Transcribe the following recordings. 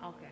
Okay.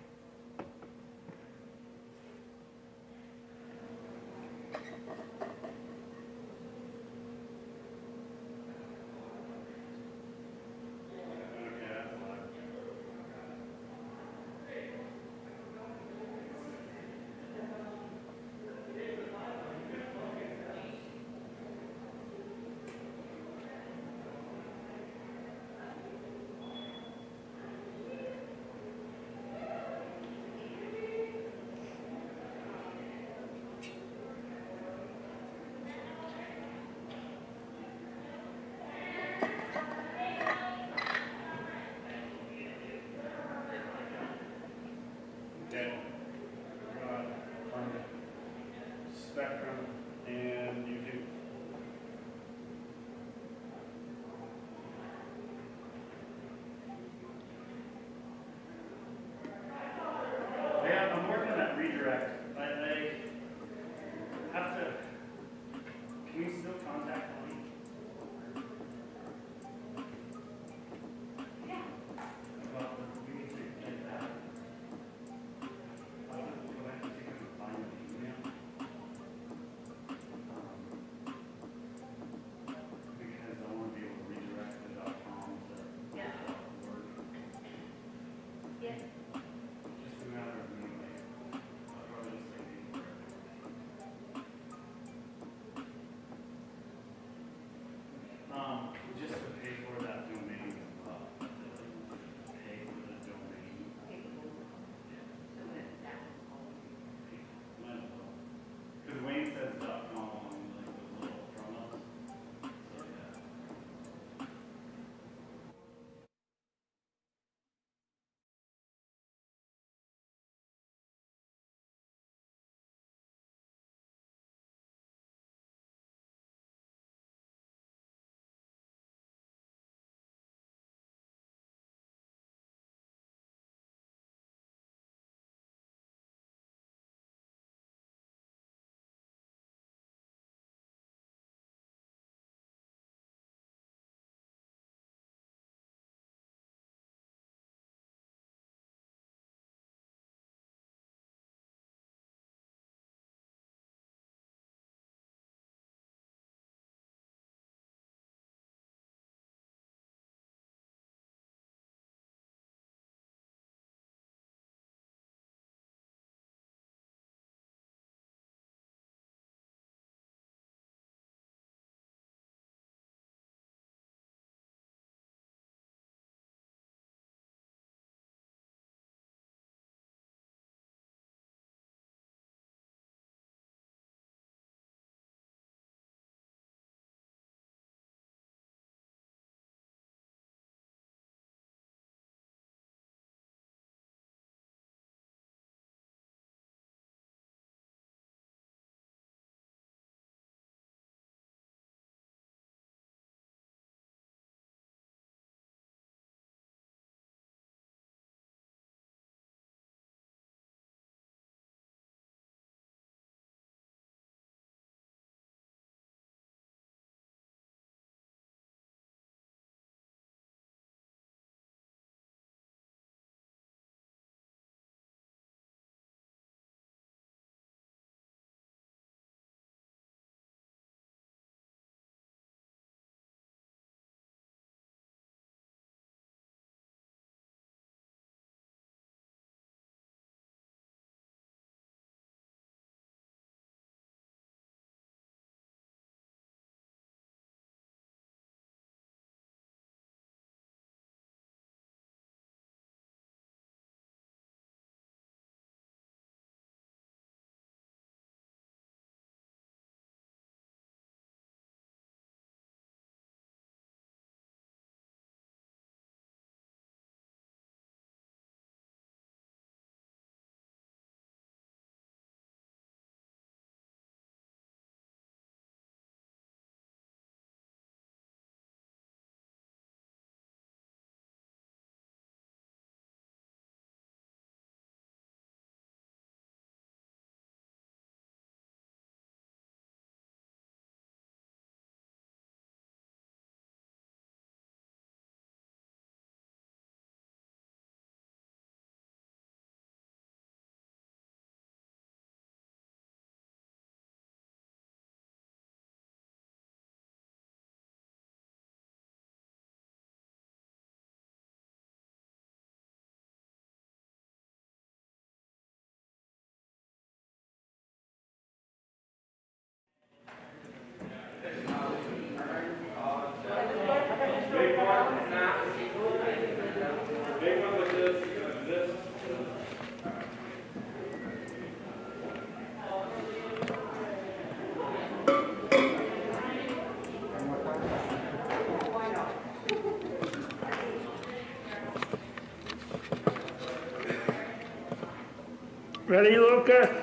Ready, Luca?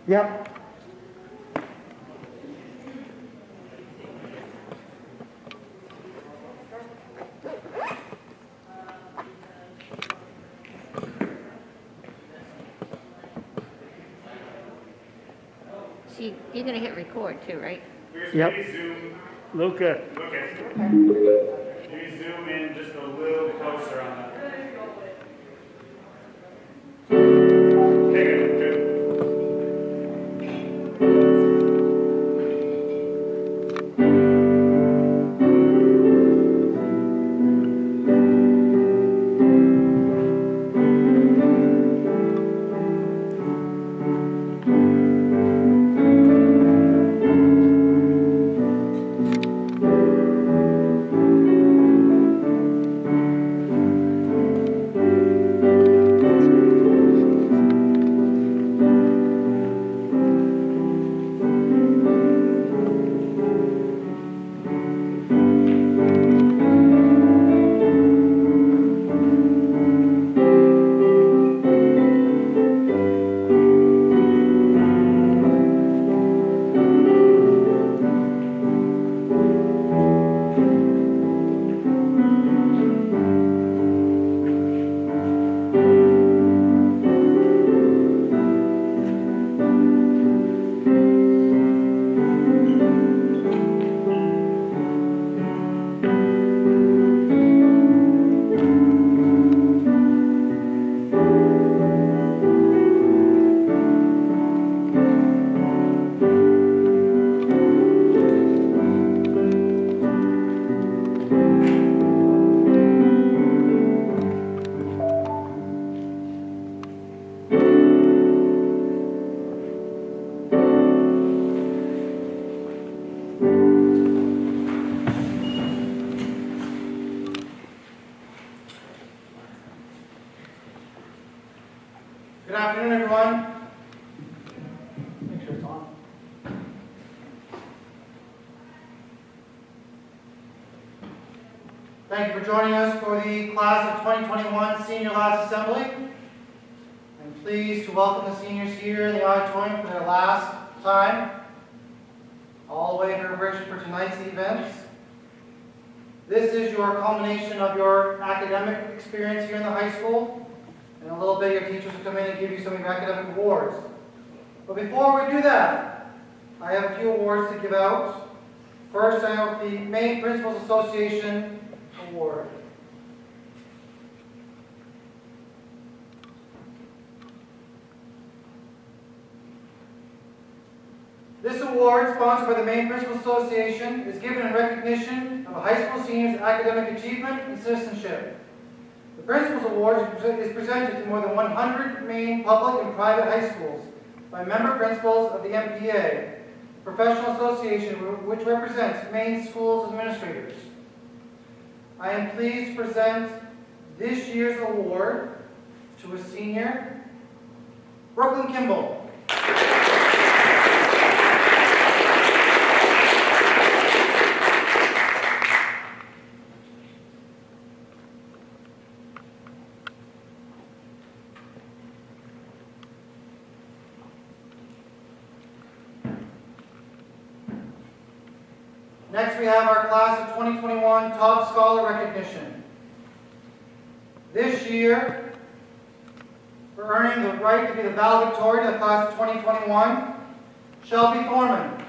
Yep. See, you're gonna hit record too, right? Yep. Maybe zoom. Luca. Maybe zoom in just a little closer on that. Okay, good. Good afternoon, everyone. Make sure it's on. Thank you for joining us for the class of 2021 Senior Last Assembly. I'm pleased to welcome the seniors here in the auditorium for their last time, all the way in preparation for tonight's events. This is your culmination of your academic experience here in the high school. In a little bit, your teachers will come in and give you some of your academic awards. But before we do that, I have a few awards to give out. First, I have the Maine Principals Association Award. This award, sponsored by the Maine Principals Association, is given in recognition of a high school senior's academic achievement and citizenship. The Principals Award is presented to more than 100 Maine public and private high schools by member principals of the MPA, a professional association which represents Maine schools administrators. I am pleased to present this year's award to a senior, Brooklyn Kimball. Next, we have our class of 2021 Top Scholar Recognition. This year, for earning the right to be the valedictorian of the class of 2021, Shelby Thorman.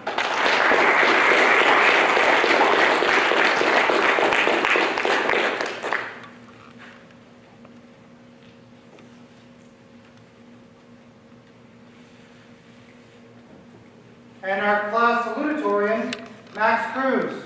And our class salutatorian, Max Cruz.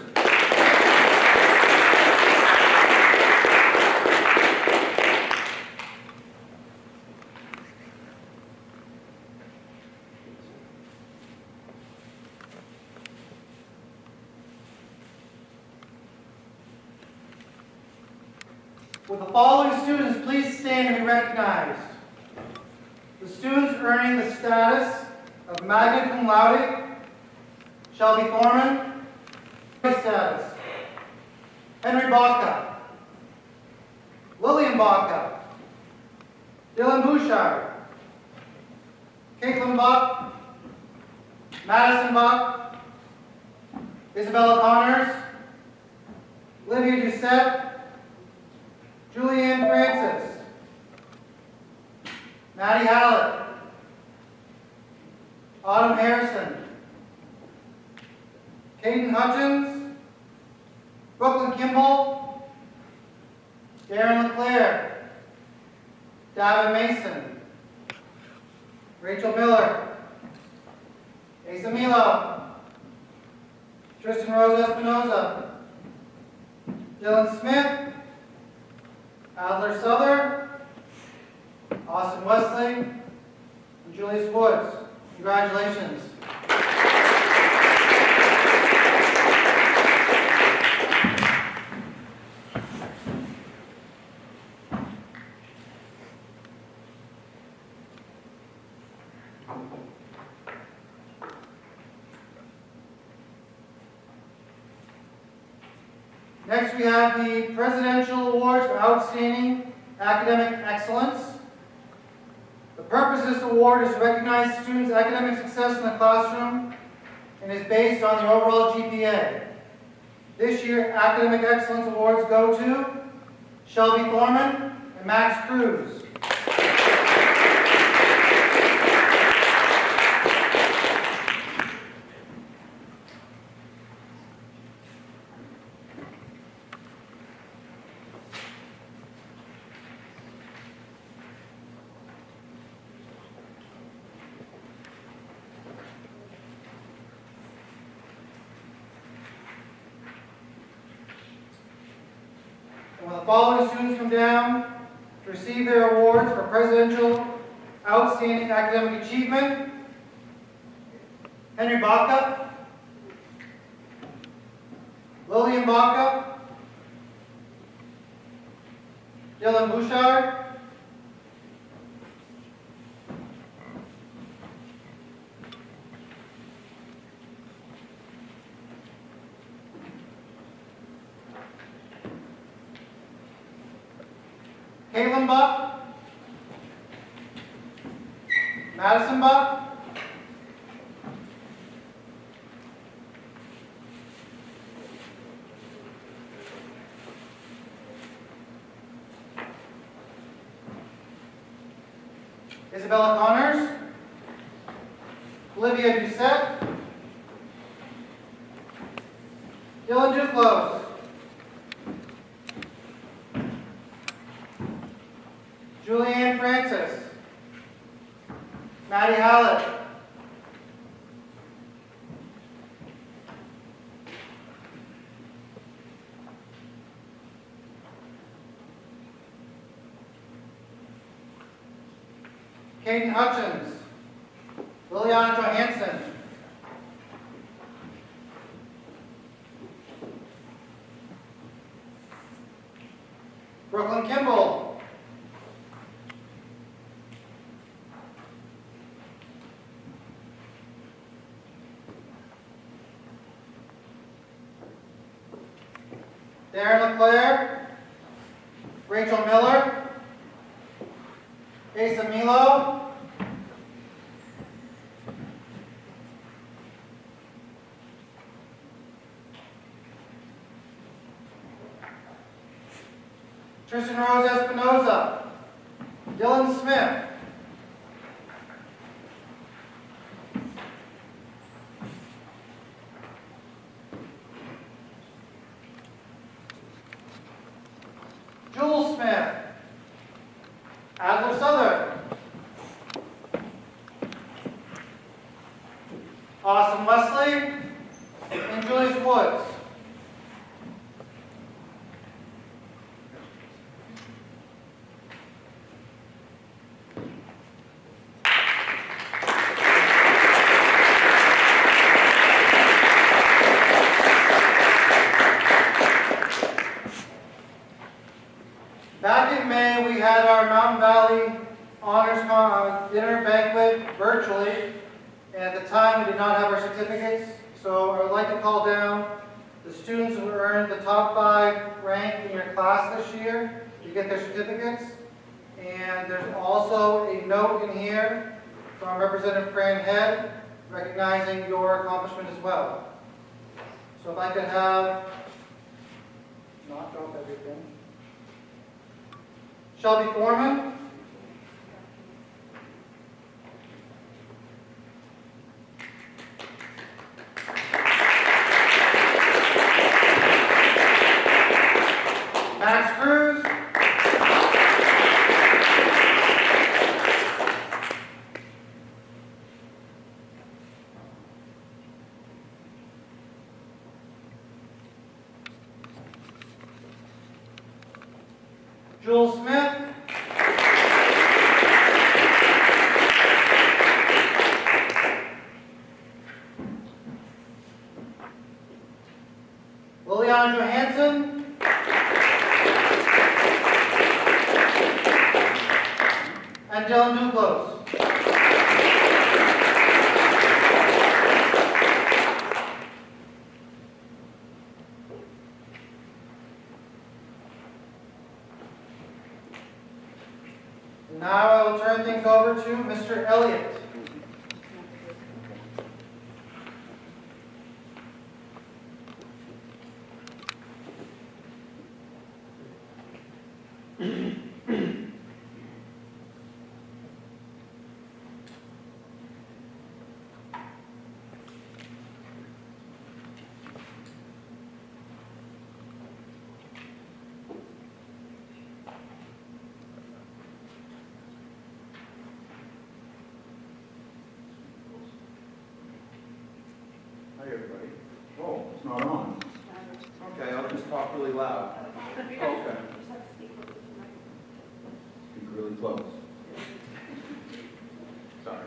Will the following students please stand and be recognized? The students earning the status of Magna Cum Laude, Shelby Thorman, status, Henry Baca, Lillian Baca, Dylan Bouchard, Caitlin Buck, Madison Buck, Isabella Connors, Olivia Doucette, Julianne Francis, Maddie Hallett, Autumn Harrison, Caden Hutchins, Brooklyn Kimball, Darren LeClaire, Davin Mason, Rachel Miller, Asa Milo, Tristan Rose Espinoza, Dylan Smith, Adler Souther, Austin Wesley, and Julius Woods. Congratulations. Next, we have the Presidential Awards for Outstanding Academic Excellence. The purpose of this award is to recognize students' academic success in the classroom and is based on the overall GPA. This year, Academic Excellence Awards go to Shelby Thorman and Max Cruz. When the following students come down to receive their awards for Presidential Outstanding Academic Achievement: Henry Baca, Lillian Baca, Dylan Bouchard, Caitlin Buck, Madison Buck, Isabella Connors, Olivia Doucette, Dylan Duclos, Julianne Francis, Maddie Hallett, Caden Hutchins, Liliana Johansson, Brooklyn Kimball, Darren LeClaire, Rachel Miller, Asa Milo, Tristan Rose Espinoza, Dylan Smith, Joel Smith, Adler Souther, Austin Wesley, and Julius Woods. Back in May, we had our Mountain Valley Honors Dinner Banquet virtually, and at the time we did not have our certificates, so I would like to call down the students who earned the top 5 rank in your class this year to get their certificates. And there's also a note in here from Representative Fran Head, recognizing your accomplishment as well. So if I could have, not drop everything, Shelby Foreman, Max Cruz, Joel Smith, Liliana Johansson, and Dylan Duclos. Now I will turn things over to Mr. Elliott. Hi, everybody. Oh, it's not on. Okay, I'll just talk really loud. Okay. Speak really close. Sorry.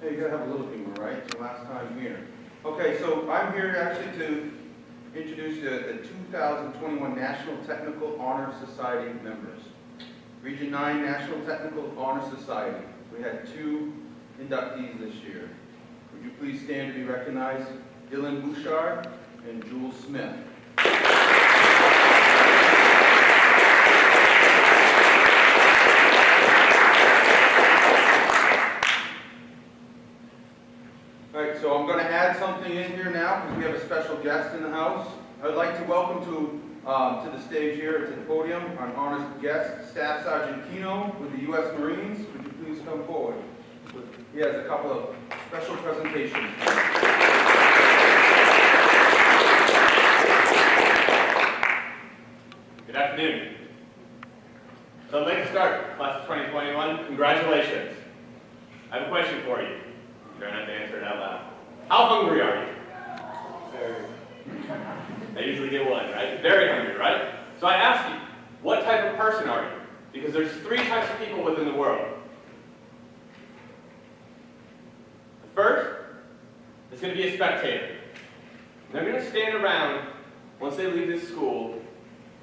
Hey, you gotta have a little humor, right? It's your last time here. Okay, so I'm here actually to introduce you to the 2021 National Technical Honor Society members. Region 9 National Technical Honor Society. We had 2 inductees this year. Would you please stand to be recognized? Dylan Bouchard and Jules Smith. All right, so I'm going to add something in here now because we have a special guest in the house. I'd like to welcome to the stage here, to the podium, our honors guest, Staff Sergeant Kino with the U.S. Marines. Would you please come forward? He has a couple of special presentations. Good afternoon. So I'd like to start, class of 2021, congratulations. I have a question for you. You don't have to answer it out loud. How hungry are you? Very. I usually get one, right? Very hungry, right? So I ask you, what type of person are you? Because there's 3 types of people within the world. The first is going to be a spectator. They're going to stand around once they leave this school.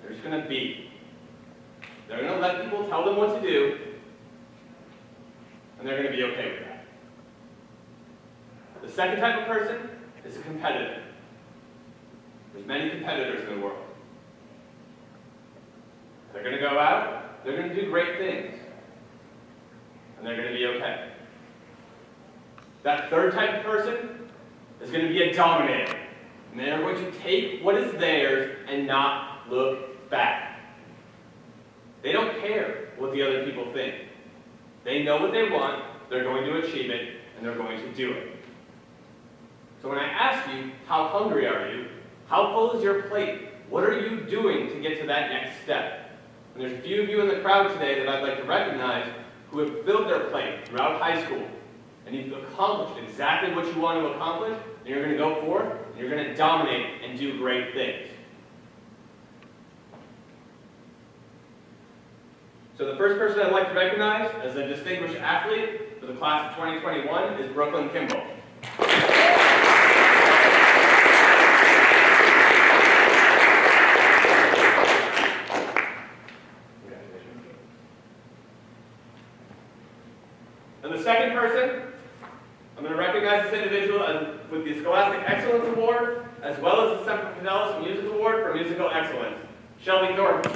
They're just going to be. They're going to let people tell them what to do, and they're going to be okay with that. The second type of person is a competitor. There's many competitors in the world. They're going to go out, they're going to do great things, and they're going to be okay. That third type of person is going to be a dominator. And they're going to take what is theirs and not look back. They don't care what the other people think. They know what they want, they're going to achieve it, and they're going to do it. So when I ask you, how hungry are you? How full is your plate? What are you doing to get to that next step? And there's a few of you in the crowd today that I'd like to recognize who have filled their plate throughout high school. And you've accomplished exactly what you want to accomplish, and you're going to go forth, and you're going to dominate and do great things. So the first person I'd like to recognize as a distinguished athlete for the class of 2021 is Brooklyn Kimball. And the second person, I'm going to recognize this individual with the Scholastic Excellence Award, as well as the Semper Fidelis Music Award for Musical Excellence, Shelby Thornton.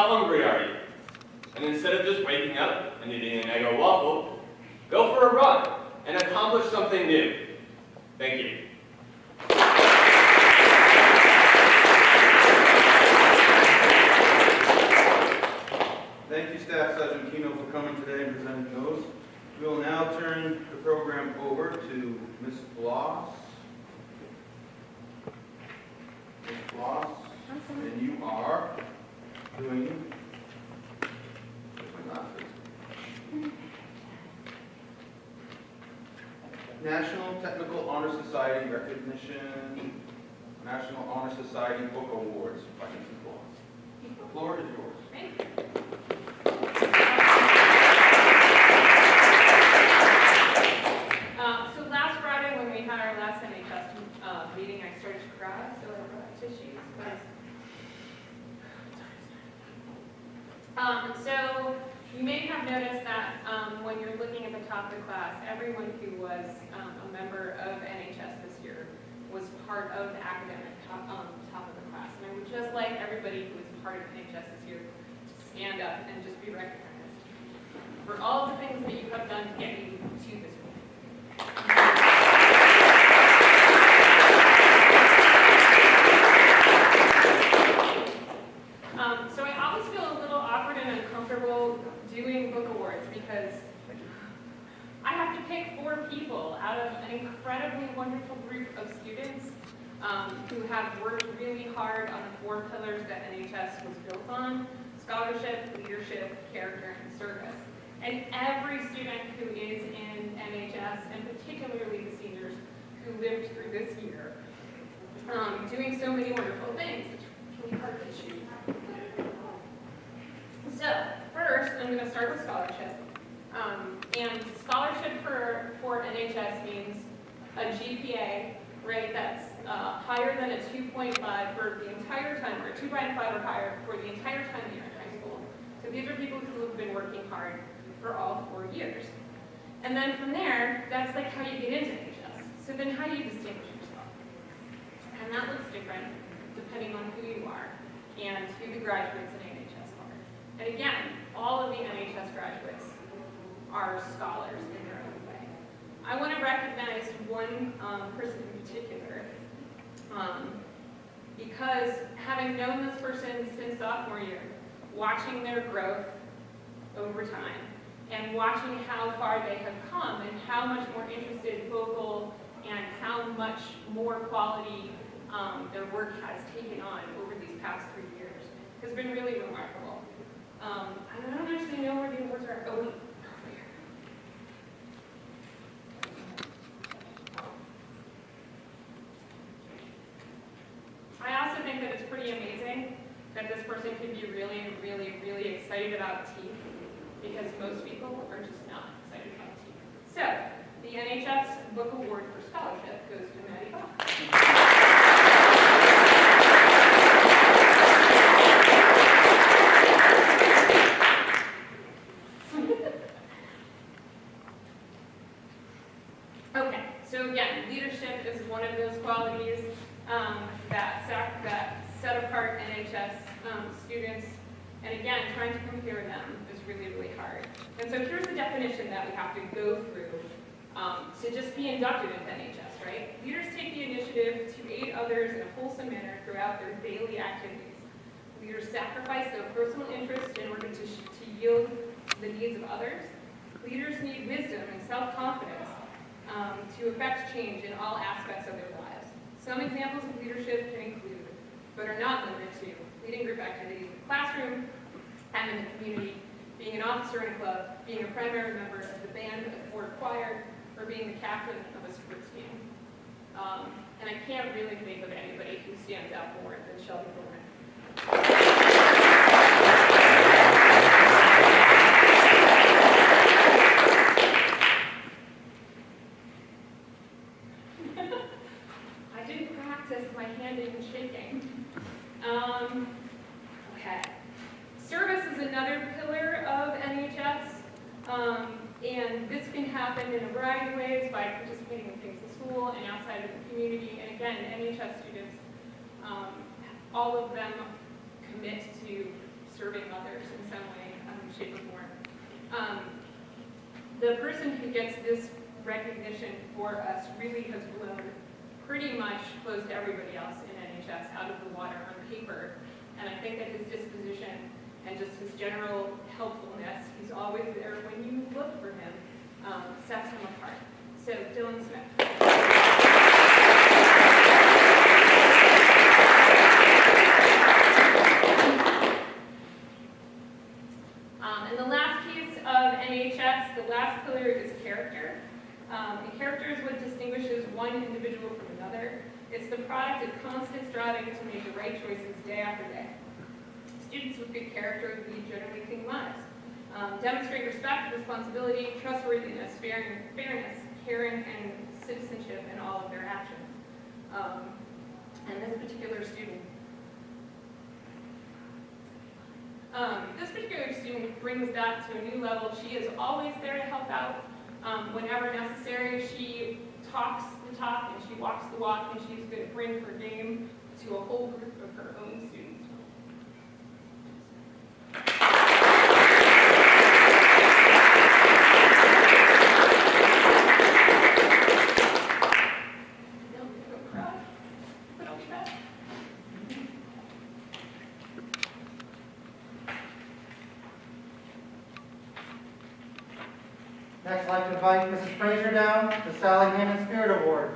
how hungry are you? And instead of just waking up and eating an Eggo waffle, go for a run and accomplish something new. Thank you. Thank you, Staff Sergeant Kino, for coming today and presenting those. We will now turn the program over to Ms. Bloss. Ms. Bloss, and you are doing National Technical Honor Society recognition, National Honor Society Book Awards by Ms. Bloss. The floor is yours. Thank you. So last Friday when we had our last NHS meeting, I started to cry, so I brought tissues. So you may have noticed that when you're looking at the top of the class, everyone who was a member of NHS this year was part of the academic top of the class. And I would just like everybody who was part of NHS this year to stand up and just be recognized for all the things that you have done to get you to this point. So I always feel a little awkward and uncomfortable doing book awards because I have to pick 4 people out of an incredibly wonderful group of students who have worked really hard on the 4 pillars that NHS was built on: scholarship, leadership, character, and service. And every student who is in NHS, and particularly the seniors who lived through this year, doing so many wonderful things. It's really hard to choose. So first, I'm going to start with scholarship. And scholarship for NHS means a GPA, right, that's higher than a 2.5 for the entire time, or 2.5 or higher for the entire time that you're in high school. So these are people who have been working hard for all 4 years. And then from there, that's like how you get into NHS. So then how do you distinguish yourself? And that looks different depending on who you are and who the graduates in NHS are. And again, all of the NHS graduates are scholars in their own way. I want to recognize one person in particular because having known this person since sophomore year, watching their growth over time, and watching how far they have come and how much more interested, vocal, and how much more quality their work has taken on over these past 3 years has been really remarkable. I don't actually know where the awards are. Oh, wait. I also think that it's pretty amazing that this person can be really, really, really excited about teeth, because most people are just not excited about teeth. So, the NHS Book Award for Scholarship goes to Maddie Bach. Okay, so again, leadership is one of those qualities that set apart NHS students. And again, trying to compare them is really, really hard. And so here's the definition that we have to go through to just be inducted into NHS, right? Leaders take the initiative to aid others in a wholesome manner throughout their daily activities. Leaders sacrifice their personal interest in order to yield the needs of others. Leaders need wisdom and self-confidence to effect change in all aspects of their lives. Some examples of leadership can include, but are not limited to, leading group activities in the classroom and in the community, being an officer in a club, being a primary member of the band or choir, or being the captain of a sports team. And I can't really think of anybody who stands out more than Shelby Bowman. I didn't practice my handing and shaking. Okay. Service is another pillar of NHS, and this can happen in a variety of ways by participating in things in school and outside of the community. And again, NHS students, all of them commit to serving others in some way, shape, or form. The person who gets this recognition for us really has blown pretty much close to everybody else in NHS out of the water on paper. And I think that his disposition and just his general helpfulness, he's always there when you look for him, sets him apart. So, Dylan Smith. And the last piece of NHS, the last pillar is character. And character is what distinguishes one individual from another. It's the product of constant striving to make the right choices day after day. Students with good character lead generally clean lives. Demonstrate respect, responsibility, trustworthiness, fairness, caring, and citizenship in all of their actions. And this particular student brings that to a new level. She is always there to help out whenever necessary. She talks the talk and she walks the walk, and she's going to bring her game to a whole group of her own students. Next, I'd like to invite Mrs. Fraser down to Sally Hammond Spirit Award.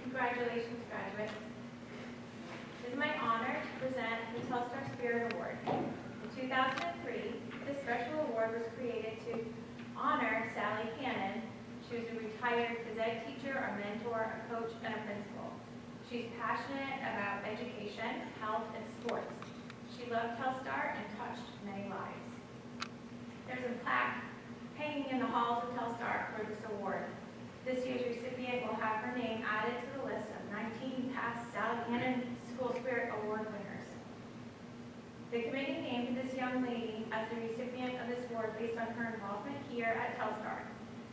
Congratulations, graduates. It is my honor to present the Telstar Spirit Award. In 2003, this special award was created to honor Sally Cannon. She was a retired phys ed teacher, a mentor, a coach, and a principal. She's passionate about education, health, and sports. She loved Telstar and touched many lives. There's a plaque hanging in the halls of Telstar for this award. This year's recipient will have her name added to the list of 19 past Sally Cannon School Spirit Award winners. The committee named this young lady as the recipient of this award based on her involvement here at Telstar.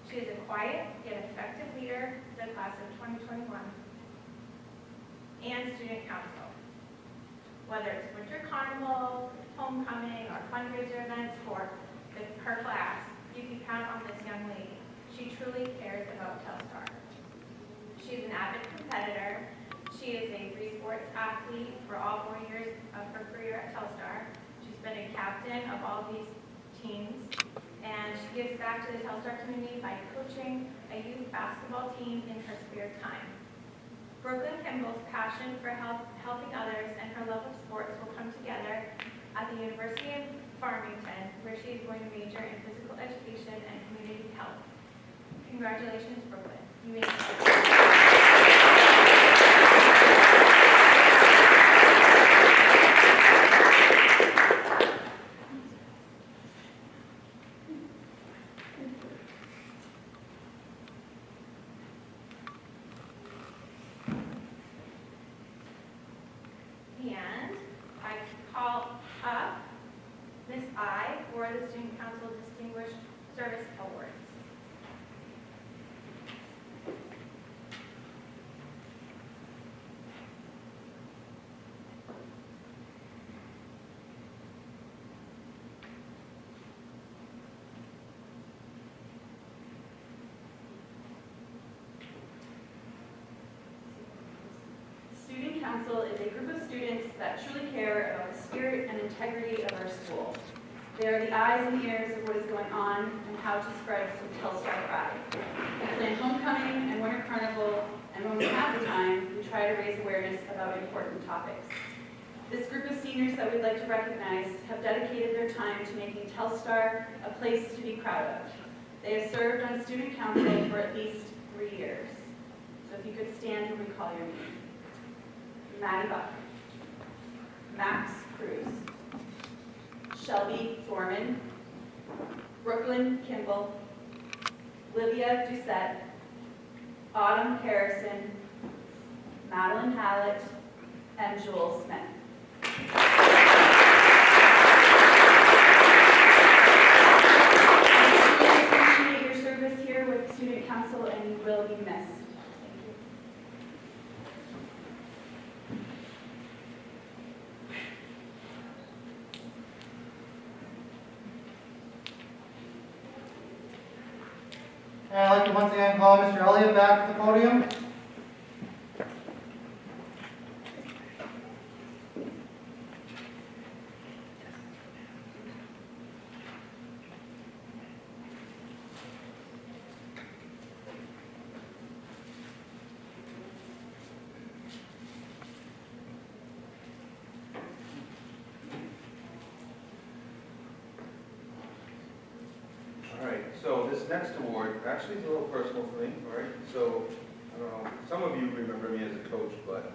She is a quiet yet effective leader for the class of 2021 and student council. Whether it's winter carnival, homecoming, or fundraiser events for her class, you can count on this young lady. She truly cares about Telstar. She's an avid competitor. She is a three sports athlete for all 4 years of her career at Telstar. She's been a captain of all these teams, and she gives back to the Telstar community by coaching a youth basketball team in her spare time. Brooklyn Kimball's passion for helping others and her love of sports will come together at the University of Farmington, where she is going to major in physical education and community health. Congratulations, Brooklyn. You may And I call up Miss I for the Student Council Distinguished Service Awards. Student Council is a group of students that truly care about the spirit and integrity of our school. They are the eyes and ears of what is going on and how to spread some Telstar pride. We plan homecoming and winter carnival, and when we have the time, we try to raise awareness about important topics. This group of seniors that we'd like to recognize have dedicated their time to making Telstar a place to be proud of. They have served on Student Council for at least 3 years. So if you could stand and recall your name. Maddie Buck, Max Cruz, Shelby Foreman, Brooklyn Kimball, Livia Doucette, Autumn Harrison, Madeline Hallett, and Joel Smith. And I'd like to once again call Mr. Elliott back to the podium. All right, so this next award actually is a little personal for me, all right? So, I don't know, some of you remember me as a coach, but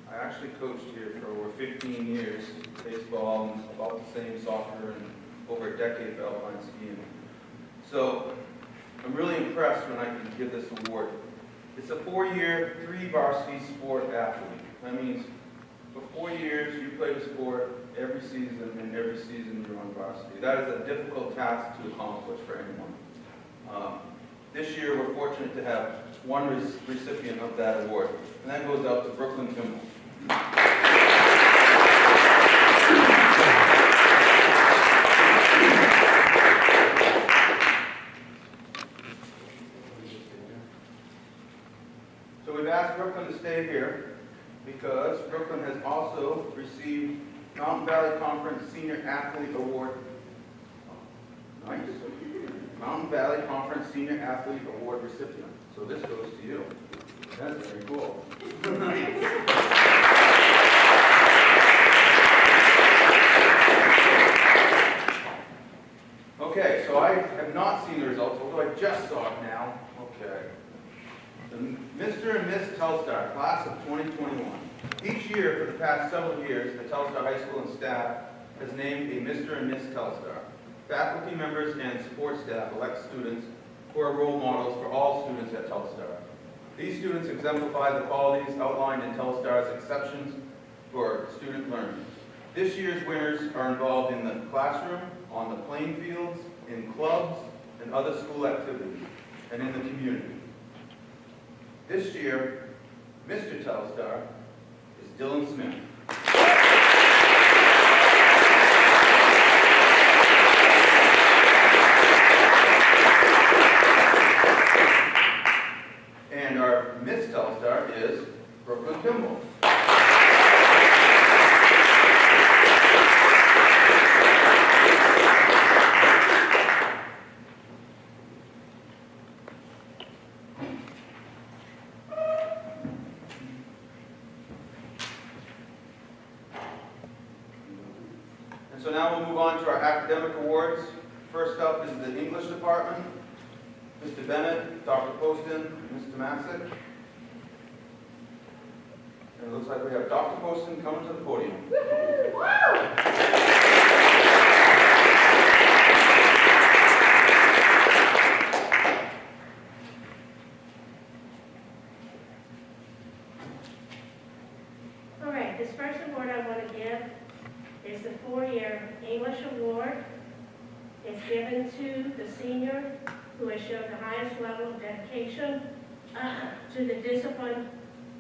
I actually coached here for over 15 years, baseball, and about the same soccer, and over a decade of alpine skiing. So, I'm really impressed when I can give this award. It's a 4-year, 3 varsity sport athlete. That means for 4 years, you played a sport every season, and every season you're on varsity. That is a difficult task to accomplish for anyone. This year, we're fortunate to have one recipient of that award, and that goes out to Brooklyn Kimball. So we've asked Brooklyn to stay here because Brooklyn has also received Mountain Valley Conference Senior Athlete Award. Nice. Mountain Valley Conference Senior Athlete Award recipient. So this goes to you. That's very cool. Okay, so I have not seen the results, although I just saw it now. Okay. The Mr. and Miss Telstar, class of 2021. Each year for the past several years, the Telstar High School and staff has named a Mr. and Miss Telstar. Faculty members and support staff elect students who are role models for all students at Telstar. These students exemplify the qualities outlined in Telstar's exceptions for student learning. This year's winners are involved in the classroom, on the playing fields, in clubs, and other school activities, and in the community. This year, Mr. Telstar is Dylan Smith. And our Miss Telstar is Brooklyn Kimball. And so now we'll move on to our academic awards. First up is the English department. Mr. Bennett, Dr. Poston, Mr. Masick. And it looks like we have Dr. Poston coming to the podium. All right, this first award I want to give is the 4-year English Award. It's given to the senior who has shown the highest level of dedication to the discipline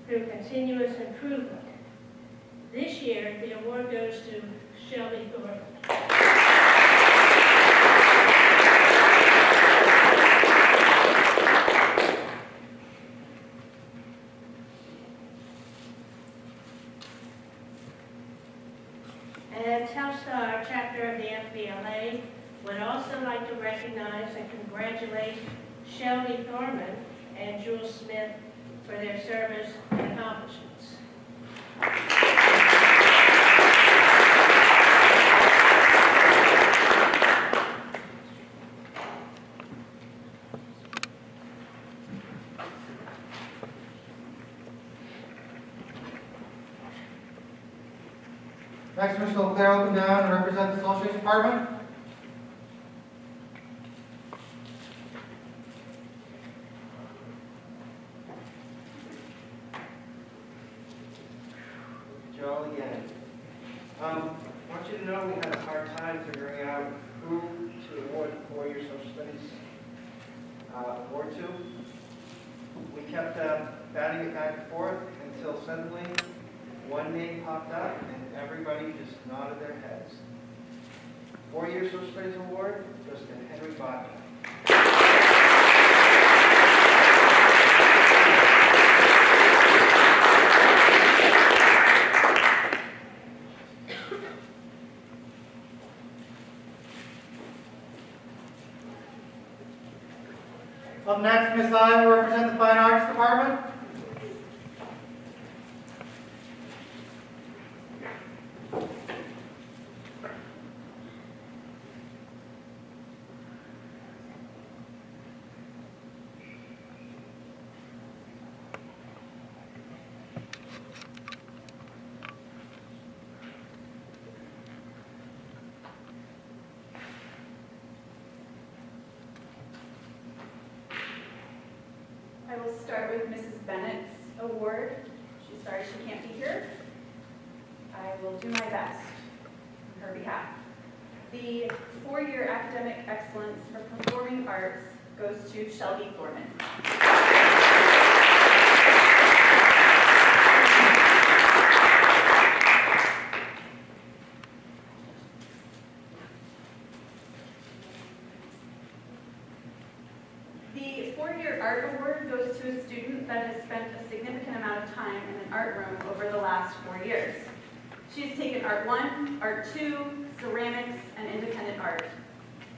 through continuous improvement. This year, the award goes to Shelby Thornton. And Telstar, chapter of the FBLA, would also like to recognize and congratulate Shelby Thorman and Jules Smith for their service and accomplishments. Next, Mr. Leclerc will come down and represent the Social Studies Department. Joel again. I want you to know we had a hard time figuring out who to award the 4-year social studies award to. We kept batting it back and forth until suddenly one name popped up and everybody just nodded their heads. 4-year social studies award goes to Henry Bodkin. Up next, Ms. I will represent the Fine Arts Department. I will start with Mrs. Bennett's award. She's sorry she can't be here. I will do my best on her behalf. The 4-year academic excellence for performing arts goes to Shelby Thorman. The 4-year art award goes to a student that has spent a significant amount of time in an art room over the last 4 years. She has taken Art 1, Art 2, ceramics, and independent art.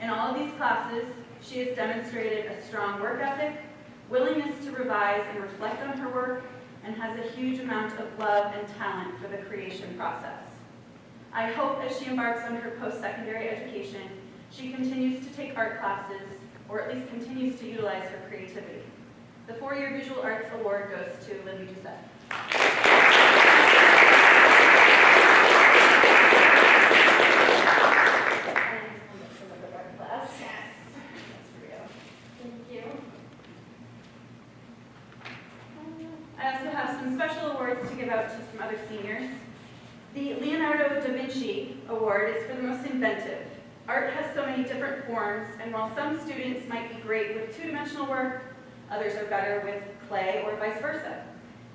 In all of these classes, she has demonstrated a strong work ethic, willingness to revise and reflect on her work, and has a huge amount of love and talent for the creation process. I hope as she embarks on her post-secondary education, she continues to take art classes, or at least continues to utilize her creativity. The 4-year Visual Arts Award goes to Lindy Giuseppe. I also have some special awards to give out to some other seniors. The Leonardo da Vinci Award is for the most inventive. Art has so many different forms, and while some students might be great with two-dimensional work, others are better with clay or vice versa.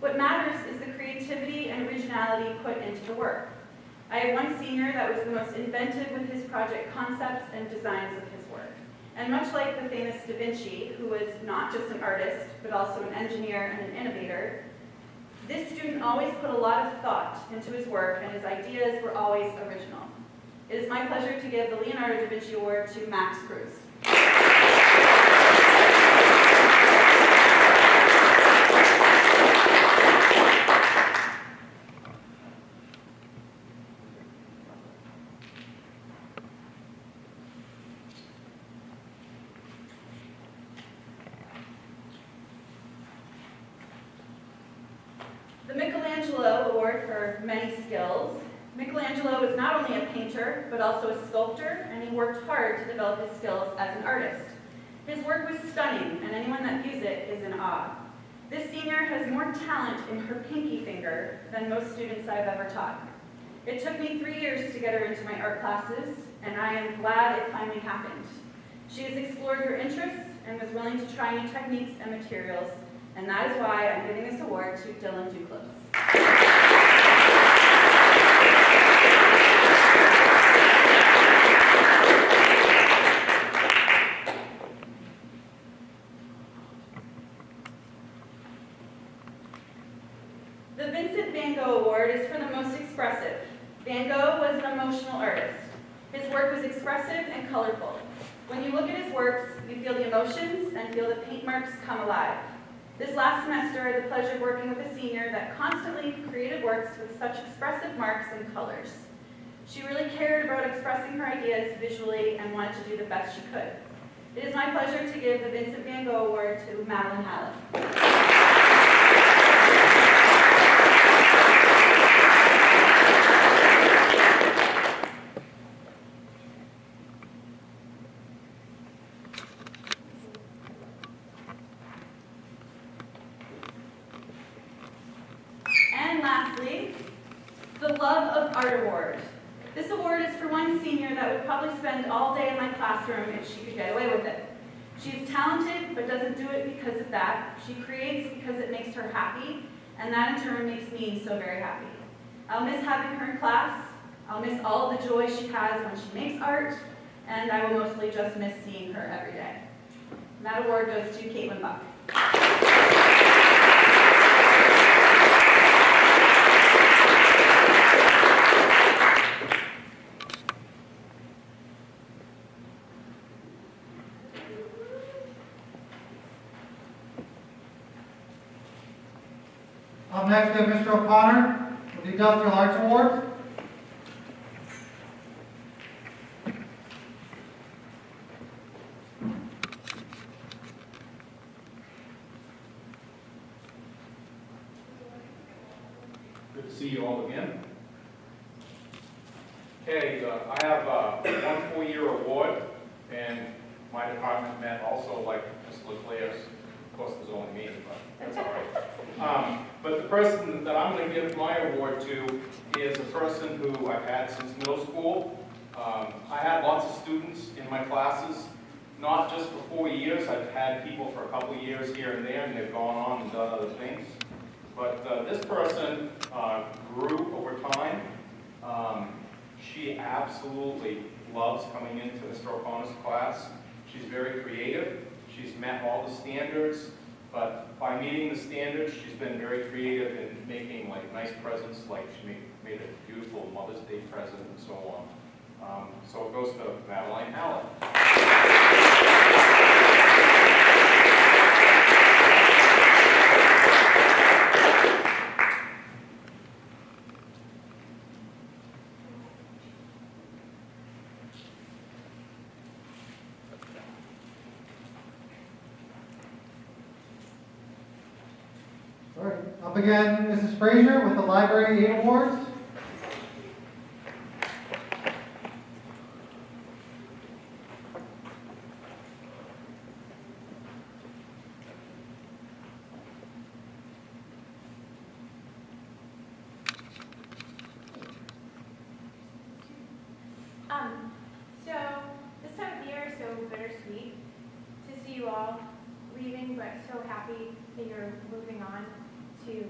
What matters is the creativity and originality put into the work. I have one senior that was the most inventive with his project concepts and designs of his work. And much like the famous Da Vinci, who was not just an artist, but also an engineer and an innovator, this student always put a lot of thought into his work, and his ideas were always original. It is my pleasure to give the Leonardo da Vinci Award to Max Cruz. The Michelangelo Award for many skills. Michelangelo is not only a painter, but also a sculptor, and he worked hard to develop his skills as an artist. His work was stunning, and anyone that views it is in awe. This senior has more talent in her pinky finger than most students I've ever taught. It took me 3 years to get her into my art classes, and I am glad it finally happened. She has explored her interests and was willing to try new techniques and materials, and that is why I'm giving this award to Dylan Duclos. The Vincent Van Gogh Award is for the most expressive. Van Gogh was an emotional artist. His work was expressive and colorful. When you look at his works, you feel the emotions and feel the paint marks come alive. This last semester, I had the pleasure of working with a senior that constantly created works with such expressive marks and colors. She really cared about expressing her ideas visually and wanted to do the best she could. It is my pleasure to give the Vincent Van Gogh Award to Madeline Hallett. And lastly, the Love of Art Award. This award is for one senior that would probably spend all day in my classroom if she could get away with it. She is talented, but doesn't do it because of that. She creates because it makes her happy, and that in turn makes me so very happy. I'll miss having her in class. I'll miss all the joy she has when she makes art, and I will mostly just miss seeing her every day. And that award goes to Caitlin Buck. Up next, we have Mr. O'Connor with the Industrial Arts Award. Good to see you all again. Okay, I have one full-year award, and my department met also like Mr. Leclerc's. Of course, there's only me, but that's all right. But the person that I'm going to give my award to is a person who I've had since middle school. I had lots of students in my classes, not just for 4 years. I've had people for a couple of years here and there, and they've gone on and done other things. But this person grew over time. She absolutely loves coming into Mr. O'Connor's class. She's very creative. She's met all the standards, but by meeting the standards, she's been very creative in making like nice presents, like she made a beautiful Mother's Day present and so on. So it goes to Madeline Allen. All right, up again, Mrs. Frazier with the Library Aid Awards. So this time of year is so bittersweet to see you all leaving, but so happy that you're moving on to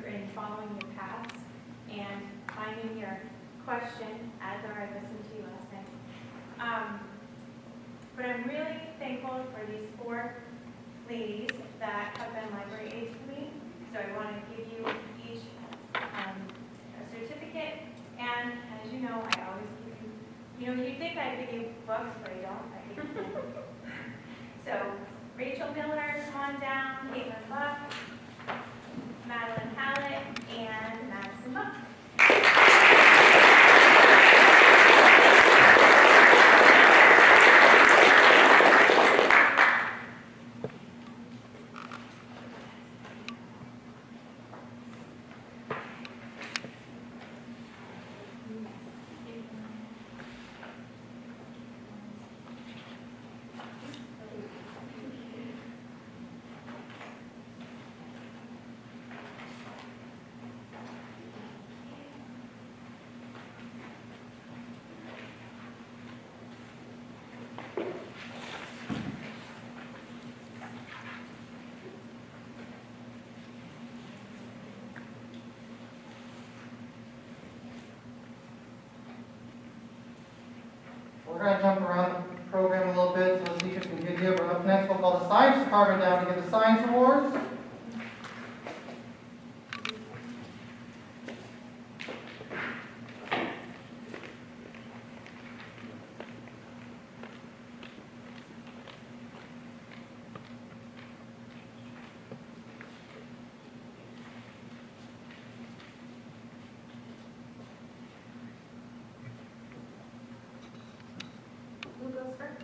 and following your paths and finding your question as I listened to you last night. But I'm really thankful for these 4 ladies that have been library aides for me. So I want to give you each a certificate, and as you know, I always give you, you'd think I give you books, but I don't. I give you So Rachel Miller, come on down, Caitlin Buck, Madeline Hallett, and Madison Buck. We're going to jump around the program a little bit, so the teachers can get here. But up next, we'll call the Science Department down to give the Science Awards. Who goes first?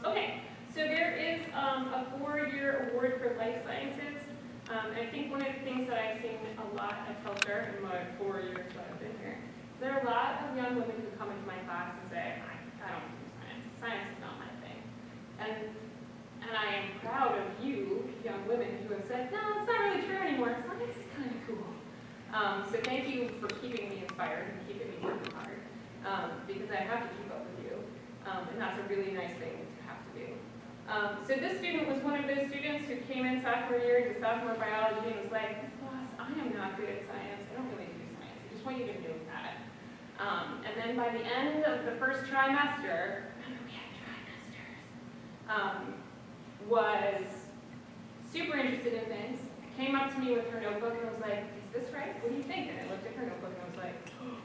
Okay, so there is a 4-year award for life sciences. I think one of the things that I've seen a lot at Telstar in my 4 years that I've been here, there are a lot of young women who come into my class and say, I don't do science. Science is not my thing. And I am proud of you, young women, who have said, no, it's not really true anymore. Science is kind of cool. So thank you for keeping me inspired and keeping me working hard, because I have to keep up with you. And that's a really nice thing to have to do. So this student was one of those students who came in sophomore year into sophomore biology and was like, Miss Boss, I am not good at science. I don't really do science. I just want you to know that. And then by the end of the first trimester, remember we had trimesters, was super interested in things, came up to me with her notebook and was like, is this right? What do you think? And I looked at her notebook and I was like, oh,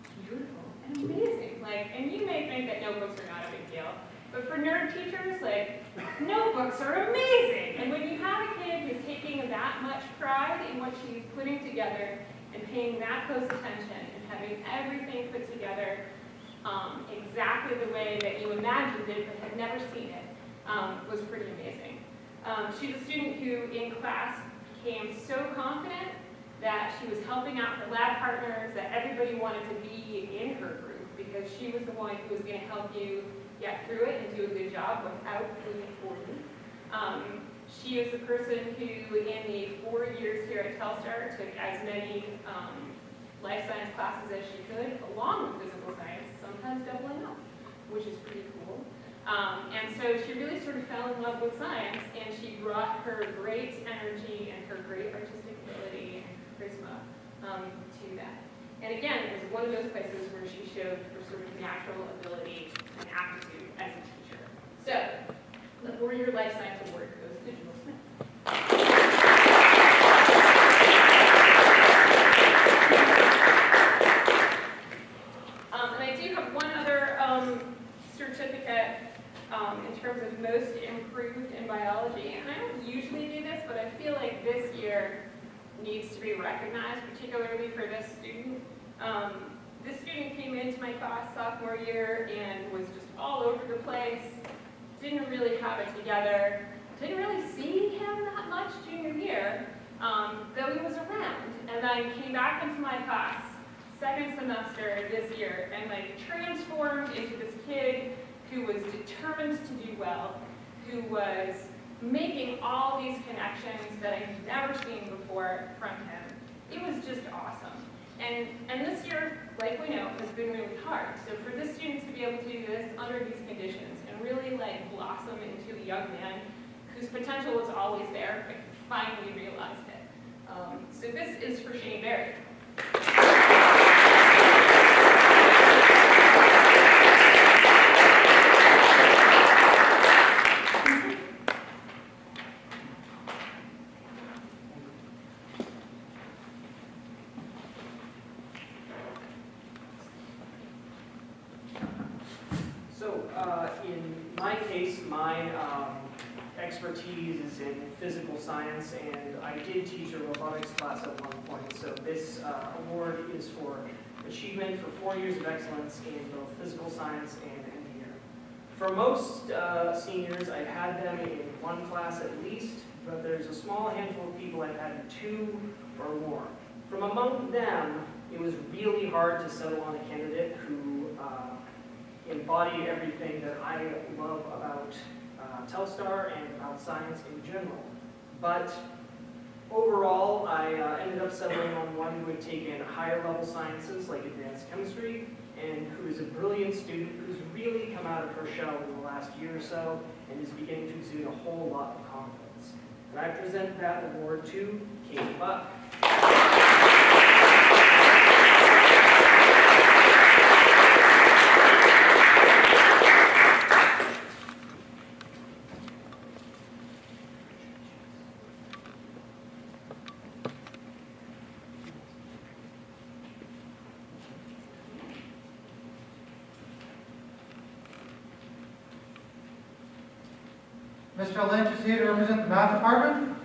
that's beautiful and amazing. Like, and you may think that notebooks are not a big deal, But for nerd teachers, like, notebooks are amazing. And when you have a kid who's taking that much pride in what she's putting together and paying that close attention and having everything put together exactly the way that you imagined it but had never seen it, was pretty amazing. She's a student who in class became so confident that she was helping out her lab partners, that everybody wanted to be in her group because she was the one who was going to help you get through it and do a good job without doing it for you. She is the person who, in the 4 years here at Telstar, took as many life science classes as she could, along with physical science, sometimes doubling up, which is pretty cool. And so she really sort of fell in love with science, and she brought her great energy and her great artistic ability and charisma to that. And again, it was one of those places where she showed her sort of natural ability and aptitude as a teacher. So, the 4-year Life Science Award goes to Jill Smith. And I do have one other certificate in terms of most improved in biology. And I don't usually do this, but I feel like this year needs to be recognized, particularly for this student. This student came into my class sophomore year and was just all over the place, didn't really have it together, didn't really see him that much junior year, though he was around. And then came back into my class second semester this year and like transformed into this kid who was determined to do well, who was making all these connections that I've never seen before from him. It was just awesome. And this year, like we know, has been really hard. So for this student to be able to do this under these conditions and really like blossom into a young man whose potential was always there, but finally realized it. So this is for Shane Berry. In my case, my expertise is in physical science, and I did teach a robotics class at one point. So this award is for achievement for 4 years of excellence in both physical science and engineering. For most seniors, I've had them in one class at least, but there's a small handful of people I've had 2 or more. From among them, it was really hard to settle on a candidate who embodied everything that I love about Telstar and about science in general. But overall, I ended up settling on one who had taken higher level sciences like advanced chemistry, and who is a brilliant student who's really come out of her shell in the last year or so and is beginning to exude a whole lot of confidence. And I present that award to Kate Buck. Mr. Lynch is here to represent the math department.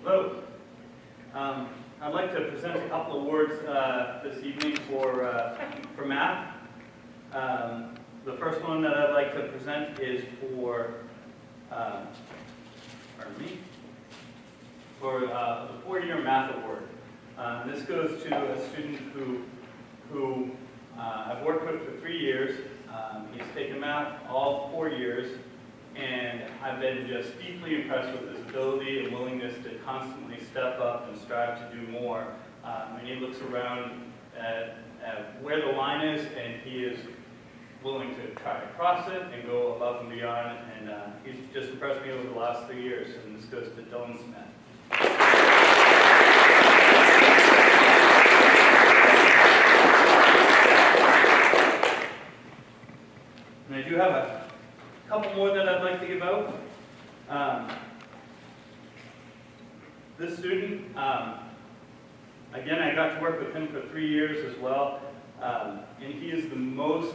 Hello. I'd like to present a couple awards this evening for math. The first one that I'd like to present is for, the 4-year math award. This goes to a student who I've worked with for 3 years. He's taken math all 4 years, and I've been just deeply impressed with his ability and willingness to constantly step up and strive to do more. And he looks around at where the line is, and he is willing to try to cross it and go above and beyond, and he's just impressed me over the last 3 years, and this goes to Dylan Smith. in. I got to work with him for 3 years as well. And he is the most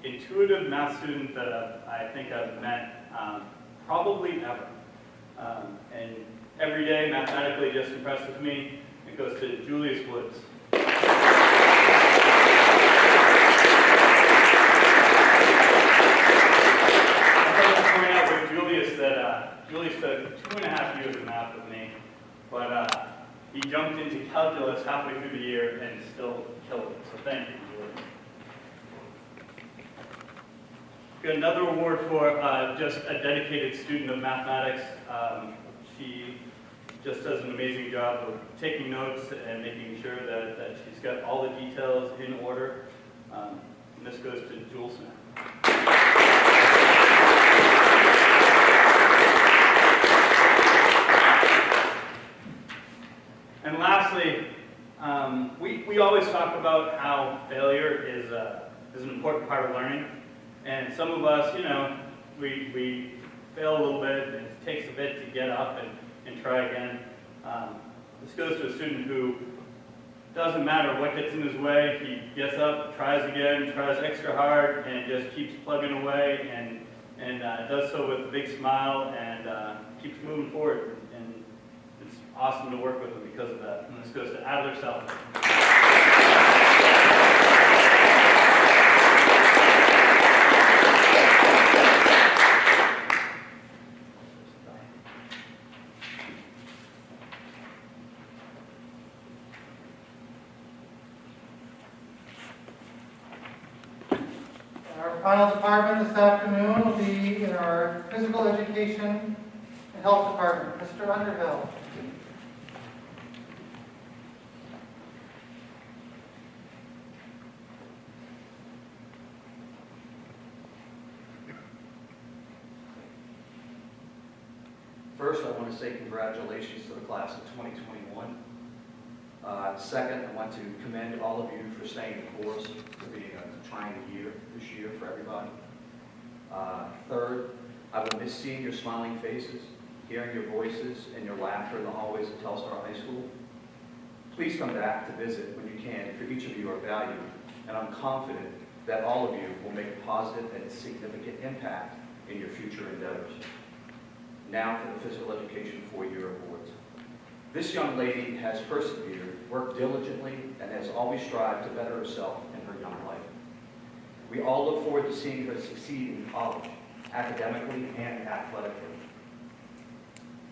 intuitive math student that I think I've met probably ever. And every day, mathematically, just impresses me. It goes to Julius Woods. Julius took 2.5 years of math with me, but he jumped into calculus halfway through the year and still killed it. So thank you, Julius. Got another award for just a dedicated student of mathematics. She just does an amazing job of taking notes and making sure that she's got all the details in order. And this goes to Jules Smith. And lastly, we always talk about how failure is an important part of learning. And some of us, you know, we fail a little bit, and it takes a bit to get up and try again. This goes to a student who doesn't matter what gets in his way, he gets up, tries again, tries extra hard, and just keeps plugging away, and does so with a big smile, and keeps moving forward. And it's awesome to work with him because of that. And this goes to Adler Self. Our final department this afternoon will be in our physical education and health department. Mr. Underhill. First, I want to say congratulations to the class of 2021. Second, I want to commend all of you for staying the course, for being a trying year this year for everybody. Third, I will miss seeing your smiling faces, hearing your voices, and your laughter in the hallways of Telstar High School. Please come back to visit when you can, for each of you are valued, and I'm confident that all of you will make a positive and significant impact in your future endeavors. Now for the Physical Education 4-Year Awards. This young lady has persevered, worked diligently, and has always strived to better herself in her young life. We all look forward to seeing her succeed in college, academically and athletically.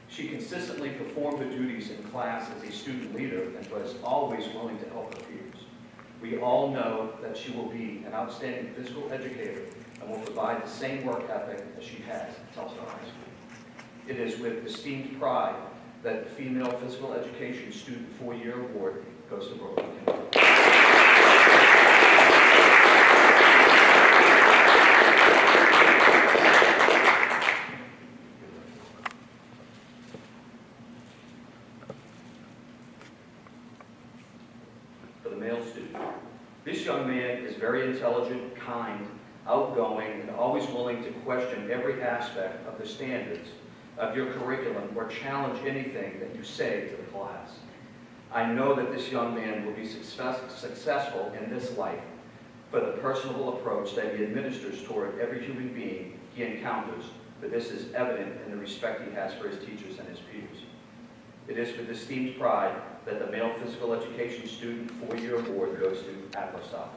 She consistently performed her duties in class as a student leader and was always willing to help her peers. We all know that she will be an outstanding physical educator and will provide the same work ethic as she has at Telstar High School. It is with esteemed pride that the Female Physical Education Student 4-Year Award goes to Brooklyn. For the male student, this young man is very intelligent, kind, outgoing, and always willing to question every aspect of the standards of your curriculum or challenge anything that you say to the class. I know that this young man will be successful in this life for the personable approach that he administers toward every human being he encounters, but this is evident in the respect he has for his teachers and his peers. It is with esteemed pride that the Male Physical Education Student 4-Year Award goes to Adler Self.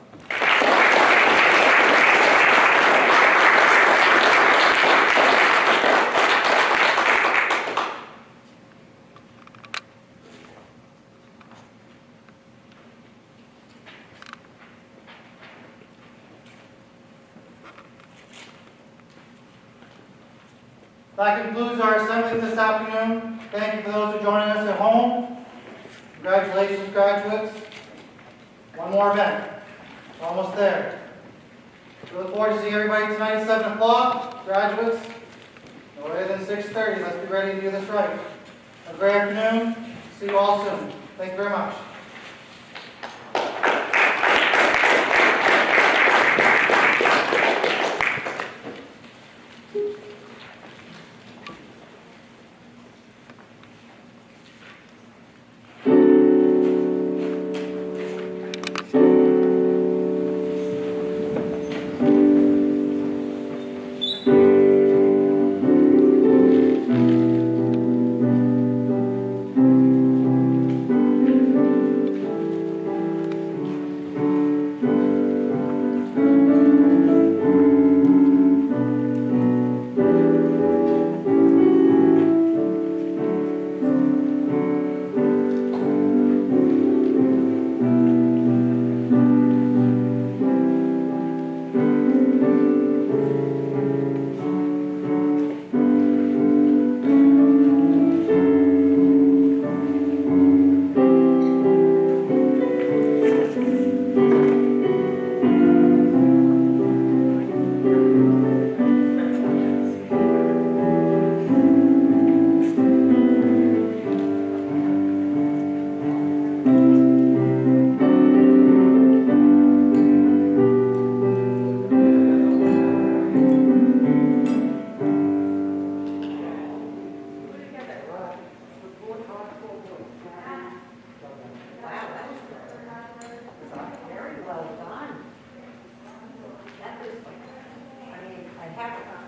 That concludes our assembly this afternoon. Thank you for those who are joining us at home. Congratulations, graduates. One more event. We're almost there. We look forward to seeing everybody tonight at 7 o'clock. Graduates, no later than 6:30. Let's be ready to do this right. Have a great afternoon. See you all soon. Thank you very much.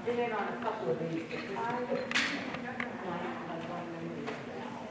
been in on a couple of these, but this is